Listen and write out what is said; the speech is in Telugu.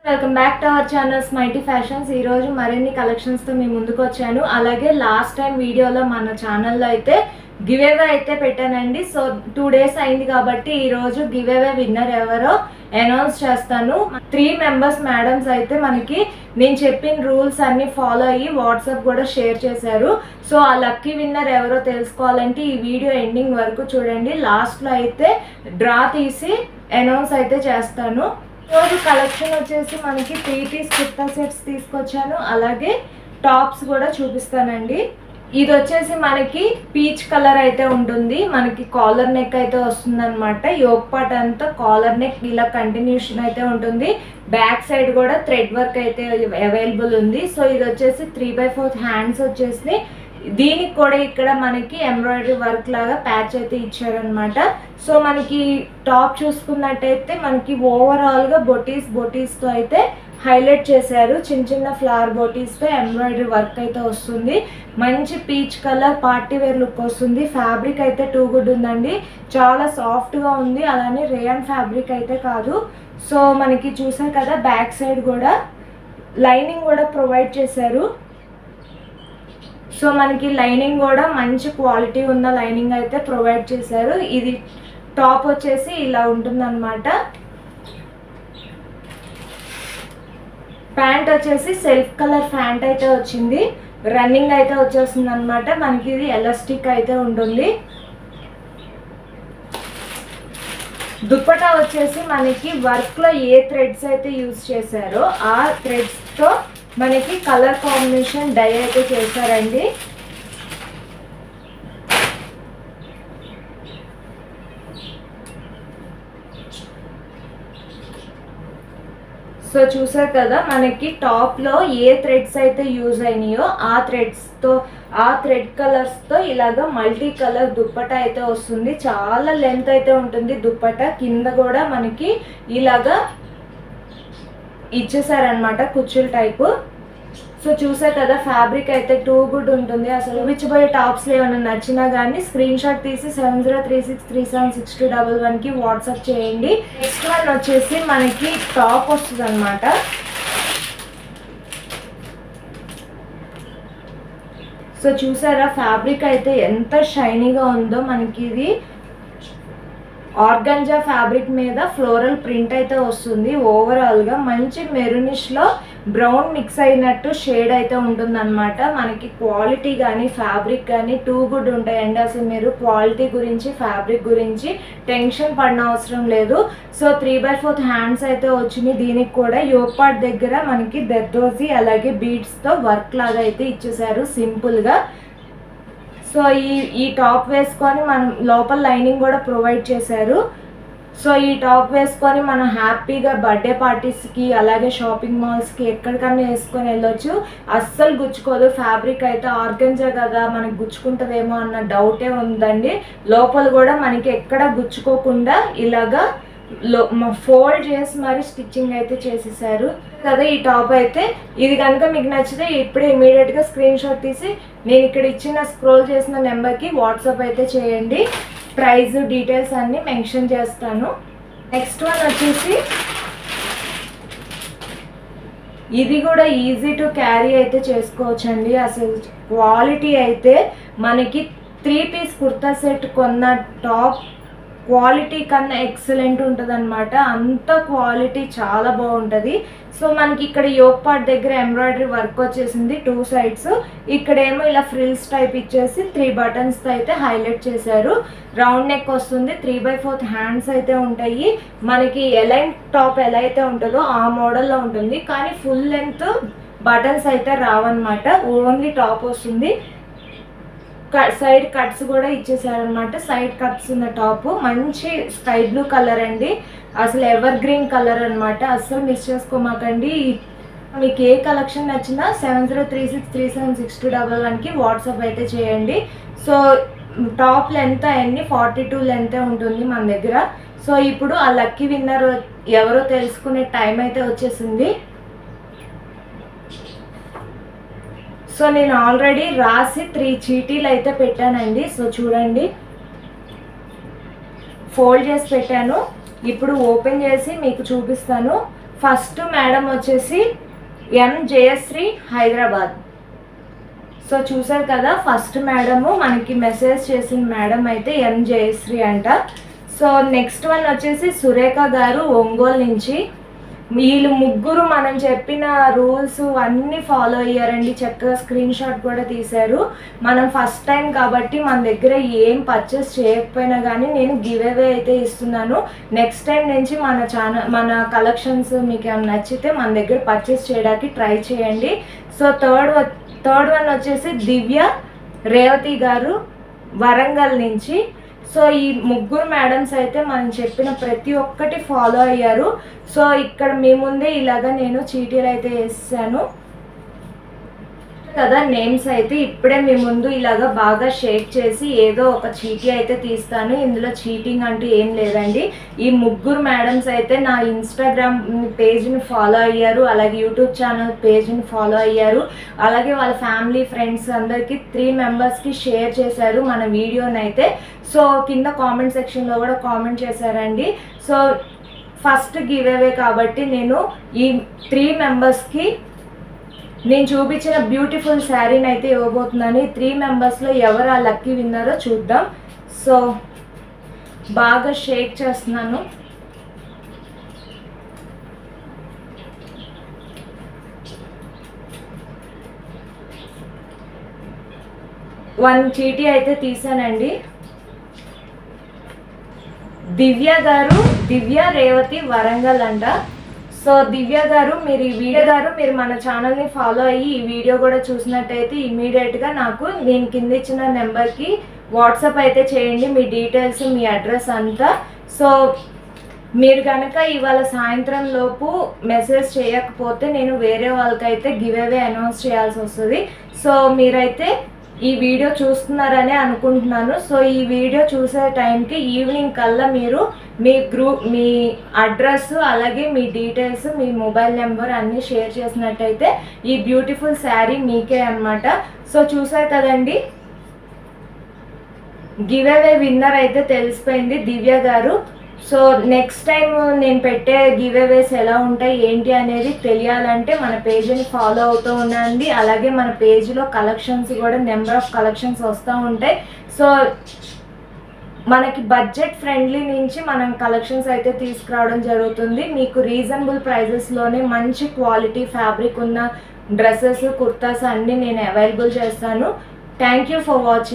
Welcome back to our channel Smaity fashions. ఈరోజు మరిన్ని కలెక్షన్స్తో మీ ముందుకు వచ్చాను. అలాగే లాస్ట్ టైం వీడియోలో మన ఛానల్లో అయితే గివ్ అవే అయితే పెట్టానండి. సో 2 days అయింది కాబట్టి ఈరోజు గివ్ అవే విన్నర్ ఎవరో అనౌన్స్ చేస్తాను. 3 members మేడమ్స్ అయితే మనకి నేను చెప్పిన రూల్స్ అన్ని ఫాలో అయ్యి వాట్సాప్ కూడా షేర్ చేశారు. సో ఆ లక్కీ విన్నర్ ఎవరో తెలుసుకోవాలంటే ఈ వీడియో ఎండింగ్ వరకు చూడండి. లాస్ట్లో అయితే డ్రా తీసి అనౌన్స్ అయితే చేస్తాను. ఈరోజు కలెక్షన్ వచ్చేసి మనకి 3 piece కుర్తా సెట్స్ తీసుకొచ్చాను. అలాగే టాప్స్ కూడా చూపిస్తానండి. ఇది వచ్చేసి మనకి పీచ్ కలర్ అయితే ఉంటుంది. మనకి కాలర్ నెక్ అయితే వస్తుంది అనమాట. యోక్ పార్ట్ అంతా కాలర్ నెక్ ఇలా కంటిన్యూషన్ అయితే ఉంటుంది. బ్యాక్ సైడ్ కూడా థ్రెడ్ వర్క్ అయితే అవైలబుల్ ఉంది. సో ఇది వచ్చేసి 3/4 హ్యాండ్స్ వచ్చేసి దీనికి కూడా ఇక్కడ మనకి ఎంబ్రాయిడరీ వర్క్ లాగా ప్యాచ్ అయితే ఇచ్చారనమాట. సో మనకి టాప్ చూసుకున్నట్టయితే మనకి ఓవరాల్గా బొటీస్తో అయితే హైలైట్ చేశారు. చిన్న చిన్న ఫ్లవర్ బొటీస్తో ఎంబ్రాయిడరీ వర్క్ అయితే వస్తుంది. మంచి peach colour party wear look వస్తుంది. ఫ్యాబ్రిక్ అయితే టూ గుడ్ ఉందండి. చాలా సాఫ్ట్గా ఉంది. అలానే రేయాన్ ఫ్యాబ్రిక్ అయితే కాదు. సో మనకి చూసారు కదా బ్యాక్ సైడ్ కూడా లైనింగ్ కూడా ప్రొవైడ్ చేశారు. సో మనకి లైనింగ్ కూడా మంచి క్వాలిటీ ఉన్న లైనింగ్ అయితే ప్రొవైడ్ చేశారు. ఇది టాప్ వచ్చేసి ఇలా ఉంటుందన్నమాట. ప్యాంట్ వచ్చేసి సెల్ఫ్ కలర్ ప్యాంట్ అయితే వచ్చింది. రన్నింగ్ అయితే వచ్చేస్తుంది అనమాట. మనకి ఇది ఎలాస్టిక్ అయితే ఉంటుంది. దుప్పటా వచ్చేసి మనకి వర్క్లో ఏ థ్రెడ్స్ అయితే యూజ్ చేశారో ఆ థ్రెడ్స్తో మనకి కలర్ కాంబినేషన్ డై అయితే చేశారండి. సో చూసారు కదా మనకి టాప్లో ఏ థ్రెడ్స్ అయితే యూజ్ అయినాయో ఆ థ్రెడ్ కలర్స్తో ఇలాగా మల్టీ కలర్ దుప్పటా అయితే వస్తుంది. చాలా లెంత్ అయితే ఉంటుంది దుప్పటా. కింద కూడా మనకి ఇలాగా ఇచ్చేసారనమాట కుచ్చుల టైపు. సో చూసారు కదా ఫ్యాబ్రిక్ అయితే టూ గుడ్ ఉంటుంది. అసలు విచ్చిపోయే టాప్స్లో ఏమైనా నచ్చినా కానీ స్క్రీన్ షాట్ తీసి 7036376211కి వాట్సాప్ చేయండి. నెక్స్ట్ వన్ వచ్చేసి మనకి టాప్ వస్తుంది అనమాట. సో చూసారా ఫ్యాబ్రిక్ అయితే ఎంత షైనీగా ఉందో. మనకి ఇది ఆర్గంజా ఫ్యాబ్రిక్ మీద ఫ్లోరల్ ప్రింట్ అయితే వస్తుంది. ఓవరాల్గా మంచి మెరూనిష్లో బ్రౌన్ మిక్స్ అయినట్టు షేడ్ అయితే ఉంటుంది అనమాట. మనకి క్వాలిటీ కానీ ఫ్యాబ్రిక్ కానీ టూ గుడ్ ఉంటాయండి. అసలు మీరు క్వాలిటీ గురించి ఫ్యాబ్రిక్ గురించి టెన్షన్ పడిన అవసరం లేదు. సో 3/4 హ్యాండ్స్ అయితే వచ్చినాయి. దీనికి కూడా యోక్ పార్ట్ దగ్గర మనకి దర్దోజీ అలాగే బీడ్స్తో వర్క్ లాగా అయితే ఇచ్చేసారు సింపుల్గా. సో ఈ టాప్ వేసుకొని మనం లోపల లైనింగ్ కూడా ప్రొవైడ్ చేశారు. సో ఈ టాప్ వేసుకొని మనం హ్యాపీగా బర్త్డే పార్టీస్కి అలాగే షాపింగ్ మాల్స్కి ఎక్కడికన్నా వేసుకొని వెళ్ళొచ్చు. అస్సలు గుచ్చుకోదు. ఫ్యాబ్రిక్ అయితే ఆర్గంజా కదా మనకి గుచ్చుకుంటుందేమో అన్న డౌటే ఉందండి. లోపల కూడా మనకి ఎక్కడ గుచ్చుకోకుండా ఇలాగా ఫోల్డ్ చేసి మరి స్టిచ్చింగ్ అయితే చేసేసారు కదా. ఈ టాప్ అయితే ఇది కనుక మీకు నచ్చితే ఇప్పుడే ఇమీడియట్గా స్క్రీన్ షాట్ తీసి నేను ఇక్కడ ఇచ్చిన స్క్రోల్ చేసిన నెంబర్కి వాట్సాప్ అయితే చేయండి. ప్రైస్ డీటెయిల్స్ అన్నీ మెన్షన్ చేస్తాను. నెక్స్ట్ వన్ వచ్చేసి ఇది కూడా ఈజీ టు క్యారీ అయితే చేసుకోవచ్చండి. అసలు క్వాలిటీ అయితే మనకి 3 piece కుర్తా సెట్ కొన్న టాప్ క్వాలిటీ కన్నా ఎక్సలెంట్ ఉంటుంది అనమాట. అంత క్వాలిటీ చాలా బాగుంటుంది. సో మనకి ఇక్కడ యోక్ పార్ట్ దగ్గర ఎంబ్రాయిడరీ వర్క్ వచ్చేసింది 2 sides. ఇక్కడేమో ఇలా ఫ్రిల్స్ టైప్ ఇచ్చేసి 3 buttonsతో అయితే హైలైట్ చేశారు. రౌండ్ నెక్ వస్తుంది. 3/4 హ్యాండ్స్ అయితే ఉంటాయి. మనకి ఎలైన్ టాప్ ఎలా అయితే ఉంటుందో ఆ మోడల్లో ఉంటుంది. కానీ ఫుల్ లెంత్ బటన్స్ అయితే రావన్నమాట. ఓన్లీ టాప్ వస్తుంది. సైడ్ కట్స్ కూడా ఇచ్చేసారనమాట. సైడ్ కట్స్ ఉన్న టాప్ మంచి స్కై బ్లూ కలర్ అండి. అసలు ఎవర్ గ్రీన్ కలర్ అనమాట. అస్సలు మిస్ చేసుకోమాకండి. మీకు ఏ కలెక్షన్ నచ్చినా 7036376211కి వాట్సాప్ అయితే చేయండి. సో టాప్ లెంత్ అన్ని 42 లెంతే ఉంటుంది మన దగ్గర. సో ఇప్పుడు ఆ లక్కీ విన్నర్ ఎవరో తెలుసుకునే టైం అయితే వచ్చేసింది. సో నేను ఆల్రెడీ రాసి 3 చీటీలు అయితే పెట్టానండి. సో చూడండి ఫోల్డ్ చేసి పెట్టాను. ఇప్పుడు ఓపెన్ చేసి మీకు చూపిస్తాను. ఫస్ట్ మేడం వచ్చేసి ఎం జయశ్రీ హైదరాబాద్. సో చూసారు కదా, ఫస్ట్ మేడము మనకి మెసేజ్ చేసిన మేడం అయితే ఎం జయశ్రీ అంట. సో నెక్స్ట్ వన్ వచ్చేసి సురేఖ గారు ఒంగోలు నుంచి. వీళ్ళు ముగ్గురు మనం చెప్పిన రూల్స్ అన్నీ ఫాలో అయ్యారండి, చక్కగా స్క్రీన్ షాట్ కూడా తీశారు. మనం ఫస్ట్ టైం కాబట్టి మన దగ్గర ఏం పర్చేస్ చేయకపోయినా కానీ నేను గివ్ అవే అయితే ఇస్తున్నాను. నెక్స్ట్ టైం నుంచి మన కలెక్షన్స్ మీకు ఏమైనా నచ్చితే మన దగ్గర పర్చేస్ చేయడానికి ట్రై చేయండి. సో థర్డ్ వన్ వచ్చేసి దివ్య రేవతి గారు వరంగల్ నుంచి. సో ఈ ముగ్గురు మేడమ్స్ అయితే మనం చెప్పిన ప్రతి ఒక్కటి ఫాలో అయ్యారు. సో ఇక్కడ మీ ముందే ఇలాగా నేను చీటీలు అయితే వేసాను కదా, నేమ్స్ అయితే ఇప్పుడే మీ ముందు ఇలాగా బాగా షేక్ చేసి ఏదో ఒక చీటీ అయితే తీస్తాను. ఇందులో చీటింగ్ అంటూ ఏం లేదండి. ఈ ముగ్గురు మేడమ్స్ అయితే నా ఇన్స్టాగ్రామ్ పేజ్ని ఫాలో అయ్యారు, అలాగే యూట్యూబ్ ఛానల్ పేజ్ని ఫాలో అయ్యారు, అలాగే వాళ్ళ ఫ్యామిలీ ఫ్రెండ్స్ అందరికీ 3 మెంబర్స్కి షేర్ చేశారు మన వీడియోని అయితే. సో కింద కామెంట్ సెక్షన్లో కూడా కామెంట్ చేశారండి. సో ఫస్ట్ గివ్ అవే కాబట్టి నేను ఈ 3 మెంబర్స్కి నేను చూపించిన బ్యూటిఫుల్ శారీని అయితే ఇవ్వబోతున్నాను. 3 మెంబర్స్లో ఎవరు ఆ లక్కీ విన్నారో చూద్దాం. సో బాగా షేక్ చేస్తున్నాను. వన్ చీటీ అయితే తీసానండి. దివ్య రేవతి వరంగల్ అంట. సో దివ్య గారు మీరు మన ఛానల్ని ఫాలో అయ్యి ఈ వీడియో కూడా చూసినట్టయితే ఇమీడియట్గా నాకు నేను కింద ఇచ్చిన నెంబర్కి వాట్సాప్ అయితే చేయండి, మీ డీటెయిల్స్, మీ అడ్రస్ అంతా. సో మీరు కనుక ఇవాళ సాయంత్రం లోపు మెసేజ్ చేయకపోతే నేను వేరే వాళ్ళకైతే గివ్ అవే అనౌన్స్ చేయాల్సి వస్తుంది. సో మీరైతే ఈ వీడియో చూస్తున్నారనే అనుకుంటున్నాను. సో ఈ వీడియో చూసే టైంకి ఈవినింగ్ కల్లా మీరు మీ అడ్రస్ అలాగే మీ డీటెయిల్స్, మీ మొబైల్ నెంబర్ అన్నీ షేర్ చేసినట్టయితే ఈ బ్యూటిఫుల్ శారీ మీకే అన్నమాట. సో చూసారు కదండి, గివ్ అవే విన్నర్ అయితే తెలిసిపోయింది దివ్య గారు. సో నెక్స్ట్ టైం నేను పెట్టే గివ్ అవేస్ ఎలా ఉంటాయి ఏంటి అనేది తెలియాలంటే మన పేజ్ని ఫాలో అవుతూ ఉండండి. అలాగే మన పేజ్లో కలెక్షన్స్ కూడా నెంబర్ ఆఫ్ కలెక్షన్స్ వస్తూ ఉంటాయి. సో మనకి బడ్జెట్ ఫ్రెండ్లీ నుంచి మనం కలెక్షన్స్ అయితే తీసుకురావడం జరుగుతుంది. మీకు రీజనబుల్ ప్రైజెస్లోనే మంచి క్వాలిటీ ఫ్యాబ్రిక్ ఉన్న డ్రెస్సెస్, కుర్తాస్ అన్నీ నేను అవైలబుల్ చేస్తాను. Thank you for watching.